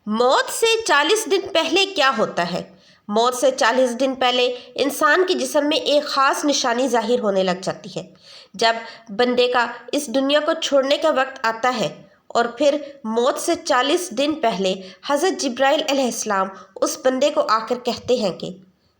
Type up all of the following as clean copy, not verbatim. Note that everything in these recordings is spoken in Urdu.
موت سے 40 دن پہلے کیا ہوتا ہے؟ موت سے 40 دن پہلے انسان کے جسم میں ایک خاص نشانی ظاہر ہونے لگ جاتی ہے۔ جب بندے کا اس دنیا کو چھوڑنے کا وقت آتا ہے اور پھر موت سے 40 دن پہلے حضرت جبرائیل علیہ السلام اس بندے کو آ کر کہتے ہیں کہ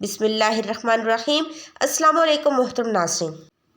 بسم اللہ الرحمن الرحیم۔ السلام علیکم محترم ناظرین۔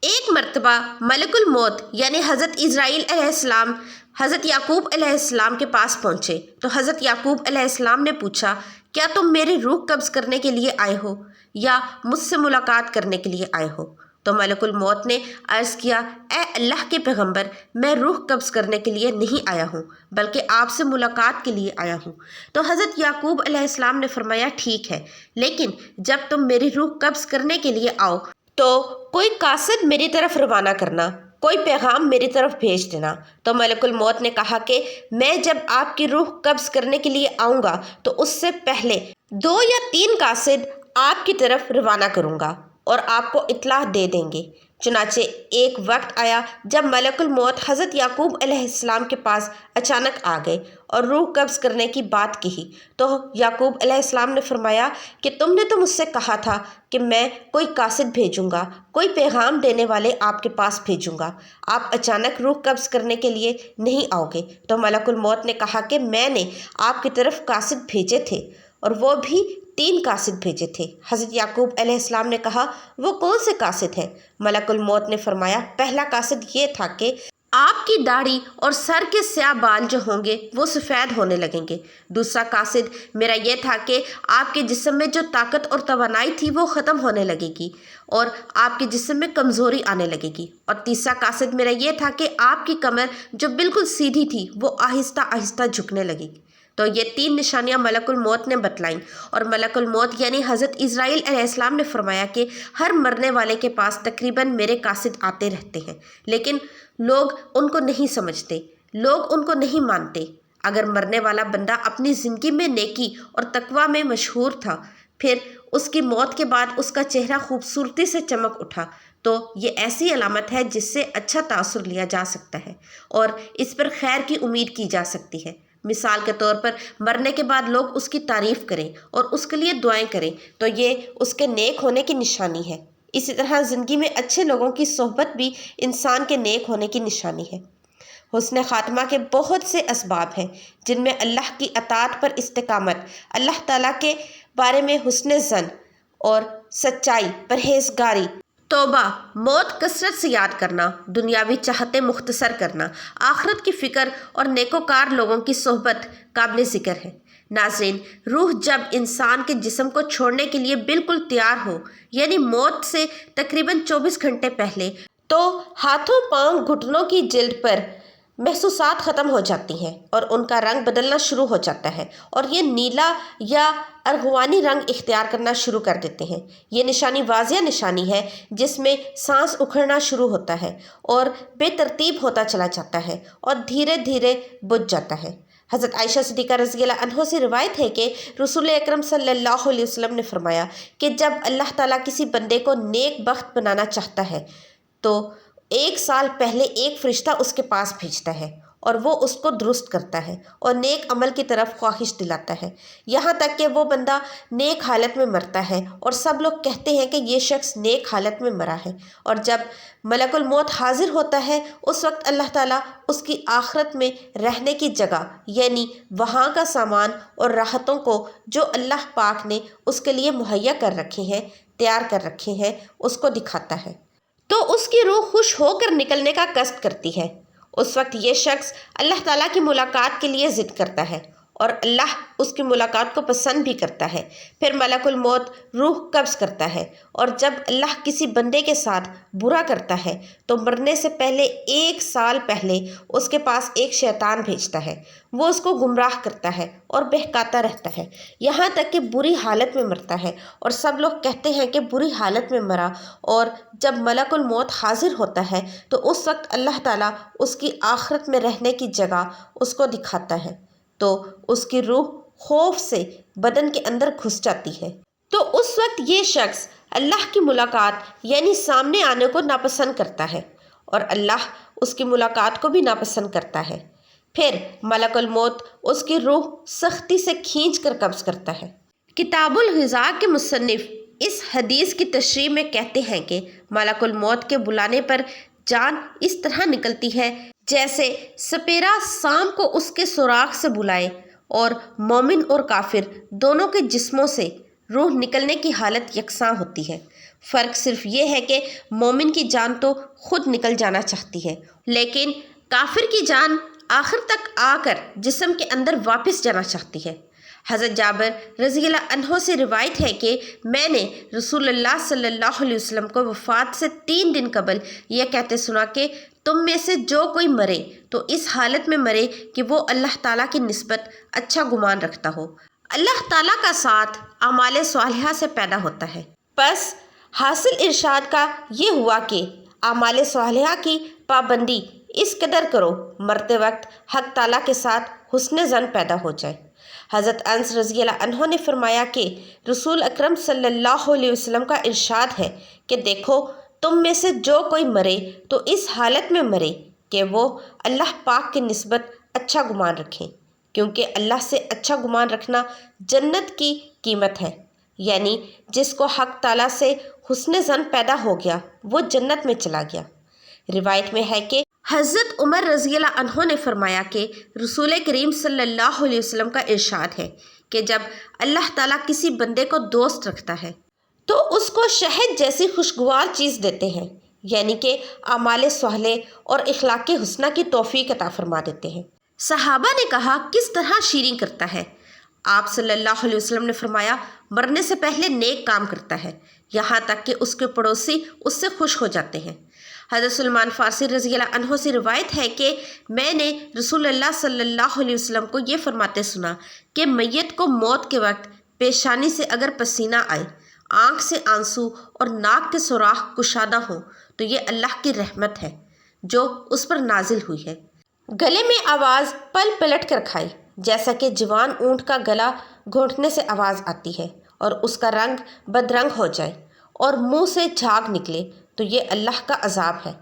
ایک مرتبہ ملک الموت یعنی حضرت اسرائیل علیہ السلام حضرت یعقوب علیہ السلام کے پاس پہنچے تو حضرت یعقوب علیہ السلام نے پوچھا، کیا تم میری روح قبض کرنے کے لیے آئے ہو یا مجھ سے ملاقات کرنے کے لیے آئے ہو؟ تو ملک الموت نے عرض کیا، اے اللہ کے پیغمبر، میں روح قبض کرنے کے لیے نہیں آیا ہوں بلکہ آپ سے ملاقات کے لیے آیا ہوں۔ تو حضرت یعقوب علیہ السلام نے فرمایا، ٹھیک ہے، لیکن جب تم میری روح قبض کرنے کے لیے آؤ تو کوئی قاصد میری طرف روانہ کرنا، کوئی پیغام میری طرف بھیج دینا۔ تو ملک الموت نے کہا کہ میں جب آپ کی روح قبض کرنے کے لیے آؤں گا تو اس سے پہلے 2 یا 3 قاصد آپ کی طرف روانہ کروں گا اور آپ کو اطلاع دے دیں گے۔ چنانچہ ایک وقت آیا جب ملک الموت حضرت یعقوب علیہ السلام کے پاس اچانک آ گئے اور روح قبض کرنے کی بات کہی تو یعقوب علیہ السلام نے فرمایا کہ تم نے تو مجھ سے کہا تھا کہ میں کوئی قاصد بھیجوں گا، کوئی پیغام دینے والے آپ کے پاس بھیجوں گا، آپ اچانک روح قبض کرنے کے لیے نہیں آؤ گے۔ تو ملک الموت نے کہا کہ میں نے آپ کی طرف قاصد بھیجے تھے اور وہ بھی 3 قاصد بھیجے تھے۔ حضرت یعقوب علیہ السلام نے کہا، وہ کون سے قاصد ہیں؟ ملک الموت نے فرمایا، پہلا قاصد یہ تھا کہ آپ کی داڑھی اور سر کے سیاہ بال جو ہوں گے وہ سفید ہونے لگیں گے۔ دوسرا قاصد میرا یہ تھا کہ آپ کے جسم میں جو طاقت اور توانائی تھی وہ ختم ہونے لگے گی اور آپ کے جسم میں کمزوری آنے لگے گی۔ اور تیسرا قاصد میرا یہ تھا کہ آپ کی کمر جو بالکل سیدھی تھی وہ آہستہ آہستہ جھکنے لگے گی۔ تو یہ 3 نشانیاں ملک الموت نے بتلائیں اور ملک الموت یعنی حضرت اسرائیل علیہ السلام نے فرمایا کہ ہر مرنے والے کے پاس تقریباً میرے قاصد آتے رہتے ہیں، لیکن لوگ ان کو نہیں سمجھتے، لوگ ان کو نہیں مانتے۔ اگر مرنے والا بندہ اپنی زندگی میں نیکی اور تقوی میں مشہور تھا، پھر اس کی موت کے بعد اس کا چہرہ خوبصورتی سے چمک اٹھا تو یہ ایسی علامت ہے جس سے اچھا تاثر لیا جا سکتا ہے اور اس پر خیر کی امید کی جا سکتی ہے۔ مثال کے طور پر مرنے کے بعد لوگ اس کی تعریف کریں اور اس کے لیے دعائیں کریں تو یہ اس کے نیک ہونے کی نشانی ہے۔ اسی طرح زندگی میں اچھے لوگوں کی صحبت بھی انسان کے نیک ہونے کی نشانی ہے۔ حسن خاتمہ کے بہت سے اسباب ہیں جن میں اللہ کی اطاعت پر استقامت، اللہ تعالیٰ کے بارے میں حسن ظن اور سچائی، پرہیزگاری، توبہ، موت کثرت سے یاد کرنا، دنیاوی چاہتے مختصر کرنا، آخرت کی فکر اور نیکوکار لوگوں کی صحبت قابل ذکر ہے۔ ناظرین، روح جب انسان کے جسم کو چھوڑنے کے لیے بالکل تیار ہو یعنی موت سے تقریباً 24 گھنٹے پہلے، تو ہاتھوں پاؤں گھٹنوں کی جلد پر محسوسات ختم ہو جاتی ہیں اور ان کا رنگ بدلنا شروع ہو جاتا ہے اور یہ نیلا یا ارغوانی رنگ اختیار کرنا شروع کر دیتے ہیں۔ یہ نشانی واضح نشانی ہے جس میں سانس اکھڑنا شروع ہوتا ہے اور بے ترتیب ہوتا چلا جاتا ہے اور دھیرے دھیرے بجھ جاتا ہے۔ حضرت عائشہ صدیقہ رضی اللہ عنہا سے روایت ہے کہ رسول اکرم صلی اللہ علیہ وسلم نے فرمایا کہ جب اللہ تعالیٰ کسی بندے کو نیک بخت بنانا چاہتا ہے تو 1 سال پہلے ایک فرشتہ اس کے پاس بھیجتا ہے اور وہ اس کو درست کرتا ہے اور نیک عمل کی طرف خواہش دلاتا ہے، یہاں تک کہ وہ بندہ نیک حالت میں مرتا ہے اور سب لوگ کہتے ہیں کہ یہ شخص نیک حالت میں مرا ہے۔ اور جب ملک الموت حاضر ہوتا ہے اس وقت اللہ تعالیٰ اس کی آخرت میں رہنے کی جگہ یعنی وہاں کا سامان اور راحتوں کو جو اللہ پاک نے اس کے لیے مہیا کر رکھے ہیں، تیار کر رکھے ہیں، اس کو دکھاتا ہے تو اس کی روح خوش ہو کر نکلنے کا قصد کرتی ہے۔ اس وقت یہ شخص اللہ تعالیٰ کی ملاقات کے لیے ضد کرتا ہے اور اللہ اس کی ملاقات کو پسند بھی کرتا ہے۔ پھر ملک الموت روح قبض کرتا ہے اور جب اللہ کسی بندے کے ساتھ برا کرتا ہے تو مرنے سے پہلے 1 سال پہلے اس کے پاس ایک شیطان بھیجتا ہے، وہ اس کو گمراہ کرتا ہے اور بہکاتا رہتا ہے یہاں تک کہ بری حالت میں مرتا ہے اور سب لوگ کہتے ہیں کہ بری حالت میں مرا۔ اور جب ملک الموت حاضر ہوتا ہے تو اس وقت اللہ تعالیٰ اس کی آخرت میں رہنے کی جگہ اس کو دکھاتا ہے تو اس کی روح خوف سے بدن کے اندر گھس جاتی ہے۔ تو اس وقت یہ شخص اللہ کی ملاقات یعنی سامنے آنے کو ناپسند کرتا ہے اور اللہ اس کی ملاقات کو بھی ناپسند کرتا ہے۔ پھر ملک الموت اس کی روح سختی سے کھینچ کر قبض کرتا ہے۔ کتاب الغذا کے مصنف اس حدیث کی تشریح میں کہتے ہیں کہ ملک الموت کے بلانے پر جان اس طرح نکلتی ہے جیسے سپیرا سام کو اس کے سوراخ سے بلائے، اور مومن اور کافر دونوں کے جسموں سے روح نکلنے کی حالت یکساں ہوتی ہے۔ فرق صرف یہ ہے کہ مومن کی جان تو خود نکل جانا چاہتی ہے، لیکن کافر کی جان آخر تک آ کر جسم کے اندر واپس جانا چاہتی ہے۔ حضرت جابر رضی اللہ عنہ سے روایت ہے کہ میں نے رسول اللہ صلی اللہ علیہ وسلم کو وفات سے 3 دن قبل یہ کہتے سنا کہ تم میں سے جو کوئی مرے تو اس حالت میں مرے کہ وہ اللہ تعالیٰ کی نسبت اچھا گمان رکھتا ہو۔ اللہ تعالیٰ کا ساتھ اعمال صالحہ سے پیدا ہوتا ہے۔ پس حاصل ارشاد کا یہ ہوا کہ اعمال صالحہ کی پابندی اس قدر کرو مرتے وقت حق تعالیٰ کے ساتھ حسن ظن پیدا ہو جائے۔ حضرت انس رضی اللہ عنہ نے فرمایا کہ رسول اکرم صلی اللہ علیہ وسلم کا ارشاد ہے کہ دیکھو تم میں سے جو کوئی مرے تو اس حالت میں مرے کہ وہ اللہ پاک کی نسبت اچھا گمان رکھیں، کیونکہ اللہ سے اچھا گمان رکھنا جنت کی قیمت ہے، یعنی جس کو حق تعالیٰ سے حسن ظن پیدا ہو گیا وہ جنت میں چلا گیا۔ روایت میں ہے کہ حضرت عمر رضی اللہ عنہ نے فرمایا کہ رسول کریم صلی اللہ علیہ وسلم کا ارشاد ہے کہ جب اللہ تعالیٰ کسی بندے کو دوست رکھتا ہے تو اس کو شہد جیسی خوشگوار چیز دیتے ہیں، یعنی کہ اعمال صالح اور اخلاق حسنہ کی توفیق عطا فرما دیتے ہیں۔ صحابہ نے کہا کس طرح شیریں کرتا ہے؟ آپ صلی اللہ علیہ وسلم نے فرمایا مرنے سے پہلے نیک کام کرتا ہے، یہاں تک کہ اس کے پڑوسی اس سے خوش ہو جاتے ہیں۔ حضرت سلمان فارسی رضی اللہ عنہ سے روایت ہے کہ میں نے رسول اللہ صلی اللہ علیہ وسلم کو یہ فرماتے سنا کہ میت کو موت کے وقت پیشانی سے اگر پسینہ آئے، آنکھ سے آنسو اور ناک کے سوراخ کشادہ ہوں تو یہ اللہ کی رحمت ہے جو اس پر نازل ہوئی ہے۔ گلے میں آواز پل پلٹ کر کھائے، جیسا کہ جوان اونٹ کا گلا گھونٹنے سے آواز آتی ہے اور اس کا رنگ بدرنگ ہو جائے اور منہ سے جھاگ نکلے تو یہ اللہ کا عذاب ہے۔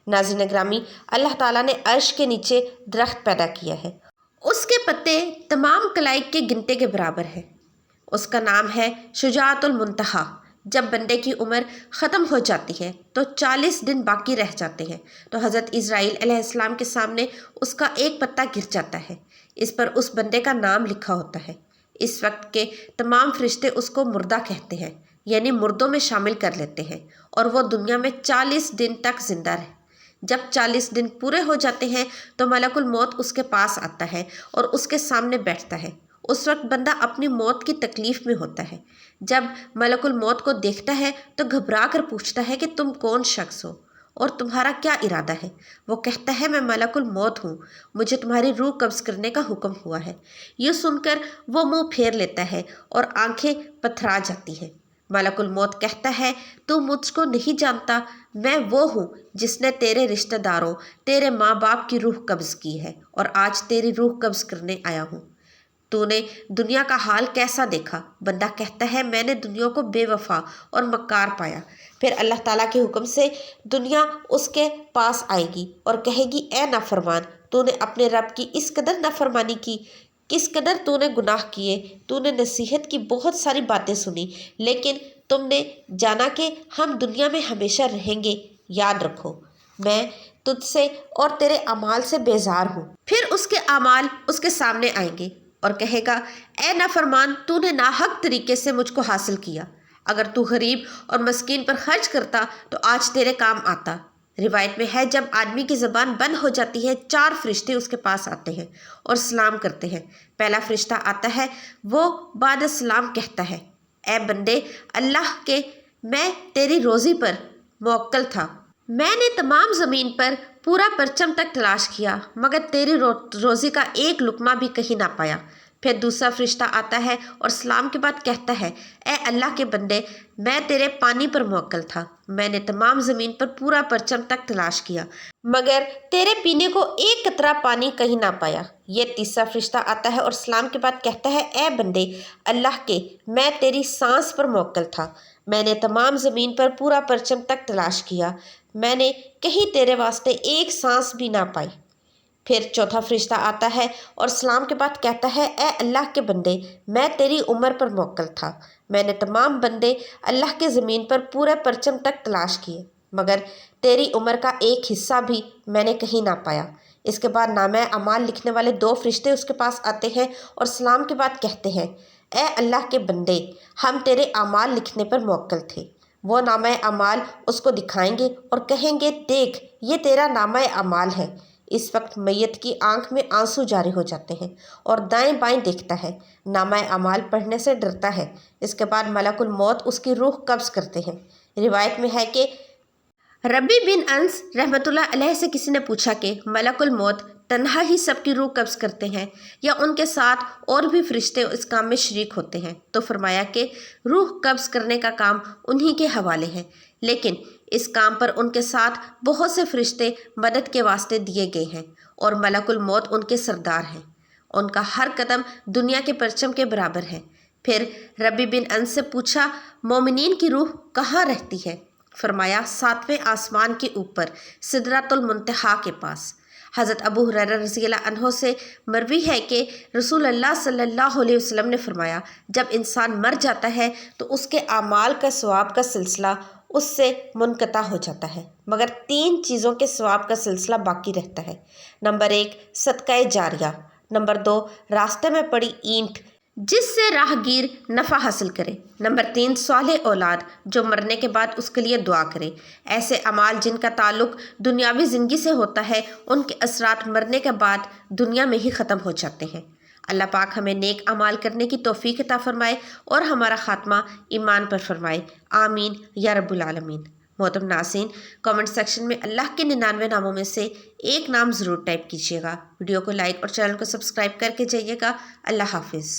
ناظرین گرامی، اللہ تعالیٰ نے عرش کے نیچے درخت پیدا کیا ہے، اس کے پتے تمام کلائک کے گنتے کے برابر ہیں۔ اس کا نام ہے شجاعت المنتہا۔ جب بندے کی عمر ختم ہو جاتی ہے تو 40 دن باقی رہ جاتے ہیں تو حضرت اسرائیل علیہ السلام کے سامنے اس کا ایک پتا گر جاتا ہے، اس پر اس بندے کا نام لکھا ہوتا ہے۔ اس وقت کے تمام فرشتے اس کو مردہ کہتے ہیں، یعنی مردوں میں شامل کر لیتے ہیں، اور وہ دنیا میں 40 دن تک زندہ رہے۔ جب 40 دن پورے ہو جاتے ہیں تو ملک الموت اس کے پاس آتا ہے اور اس کے سامنے بیٹھتا ہے۔ اس وقت بندہ اپنی موت کی تکلیف میں ہوتا ہے۔ جب ملک الموت کو دیکھتا ہے تو گھبرا کر پوچھتا ہے کہ تم کون شخص ہو اور تمہارا کیا ارادہ ہے؟ وہ کہتا ہے میں ملک الموت ہوں، مجھے تمہاری روح قبض کرنے کا حکم ہوا ہے۔ یہ سن کر وہ منہ پھیر لیتا ہے اور آنکھیں پتھرا جاتی ہیں۔ ملک الموت کہتا ہے تو مجھ کو نہیں جانتا، میں وہ ہوں جس نے تیرے رشتہ داروں، تیرے ماں باپ کی روح قبض کی ہے اور آج تیری روح قبض کرنے آیا ہوں۔ تو نے دنیا کا حال کیسا دیکھا؟ بندہ کہتا ہے میں نے دنیا کو بے وفا اور مکار پایا۔ پھر اللہ تعالیٰ کے حکم سے دنیا اس کے پاس آئے گی اور کہے گی اے نافرمان، تو نے اپنے رب کی اس قدر نافرمانی کی، کس قدر تو نے گناہ کیے، تو نے نصیحت کی بہت ساری باتیں سنی لیکن تم نے جانا کہ ہم دنیا میں ہمیشہ رہیں گے۔ یاد رکھو میں تجھ سے اور تیرے اعمال سے بیزار ہوں۔ پھر اس کے اعمال اس کے سامنے آئیں گے اور کہے گا اے نافرمان، تو نے ناحق طریقے سے مجھ کو حاصل کیا، اگر تو غریب اور مسکین پر خرچ کرتا تو آج تیرے کام آتا۔ روایت میں ہے جب آدمی کی زبان بند ہو جاتی ہے 4 فرشتے اس کے پاس آتے ہیں اور سلام کرتے ہیں۔ پہلا فرشتہ آتا ہے، وہ بعد السلام کہتا ہے اے بندے اللہ کے، میں تیری روزی پر موکل تھا، میں نے تمام زمین پر پورا پرچم تک تلاش کیا مگر تیری روزی کا ایک لقمہ بھی کہیں نہ پایا۔ پھر دوسرا فرشتہ آتا ہے اور سلام کے بعد کہتا ہے اے اللہ کے بندے، میں تیرے پانی پر موکل تھا، میں نے تمام زمین پر پورا پرچم تک تلاش کیا مگر تیرے پینے کو ایک قطرہ پانی کہیں نہ پایا۔ یہ تیسرا فرشتہ آتا ہے اور سلام کے بعد کہتا ہے اے بندے اللہ کے، میں تیری سانس پر موکل تھا، میں نے تمام زمین پر پورا پرچم تک تلاش کیا، میں نے کہیں تیرے واسطے ایک سانس بھی نہ پائی۔ پھر چوتھا فرشتہ آتا ہے اور سلام کے بعد کہتا ہے، اے اللہ کے بندے، میں تیری عمر پر موکل تھا۔ میں نے تمام بندے اللہ کے زمین پر پورے پرچم تک تلاش کیے، مگر تیری عمر کا ایک حصہ بھی میں نے کہیں نہ پایا۔ اس کے بعد نامہ اعمال لکھنے والے 2 فرشتے اس کے پاس آتے ہیں اور سلام کے بعد کہتے ہیں، اے اللہ کے بندے، ہم تیرے اعمال لکھنے پر موکل تھے۔ وہ نامہ اعمال اس کو دکھائیں گے اور کہیں گے، دیکھ، یہ تیرا نامہ اعمال ہے۔ اس وقت میت کی آنکھ میں آنسو جاری ہو جاتے ہیں اور دائیں بائیں دیکھتا ہے، نامہ اعمال پڑھنے سے ڈرتا ہے۔ اس کے بعد ملک الموت اس کی روح قبض کرتے ہیں۔ روایت میں ہے کہ ربی بن انس رحمۃ اللہ علیہ سے کسی نے پوچھا کہ ملک الموت تنہا ہی سب کی روح قبض کرتے ہیں یا ان کے ساتھ اور بھی فرشتے اس کام میں شریک ہوتے ہیں؟ تو فرمایا کہ روح قبض کرنے کا کام انہی کے حوالے ہے، لیکن اس کام پر ان کے ساتھ بہت سے فرشتے مدد کے واسطے دیے گئے ہیں اور ملک الموت ان کے سردار ہیں۔ ان کا ہر قدم دنیا کے پرچم کے برابر ہے۔ پھر ربی بن انس سے پوچھا، مومنین کی روح کہاں رہتی ہے؟ فرمایا، 7ویں آسمان کے اوپر سدرۃ المنتہا کے پاس۔ حضرت ابو ہریرہ رضی اللہ عنہ سے مروی ہے کہ رسول اللہ صلی اللہ علیہ وسلم نے فرمایا، جب انسان مر جاتا ہے تو اس کے اعمال کا ثواب کا سلسلہ اس سے منقطع ہو جاتا ہے، مگر 3 چیزوں کے ثواب کا سلسلہ باقی رہتا ہے۔ نمبر 1، صدقہ جاریہ۔ نمبر 2، راستے میں پڑی اینٹ جس سے راہ گیر نفع حاصل کرے۔ نمبر 3، صالح اولاد جو مرنے کے بعد اس کے لیے دعا کرے۔ ایسے اعمال جن کا تعلق دنیاوی زندگی سے ہوتا ہے، ان کے اثرات مرنے کے بعد دنیا میں ہی ختم ہو جاتے ہیں۔ اللہ پاک ہمیں نیک اعمال کرنے کی توفیق عطا فرمائے اور ہمارا خاتمہ ایمان پر فرمائے، آمین یا رب العالمین۔ محترم ناظرین، کامنٹ سیکشن میں اللہ کے 99 ناموں میں سے ایک نام ضرور ٹائپ کیجیے گا۔ ویڈیو کو لائک اور چینل کو سبسکرائب کر کے جائیے گا۔ اللہ حافظ۔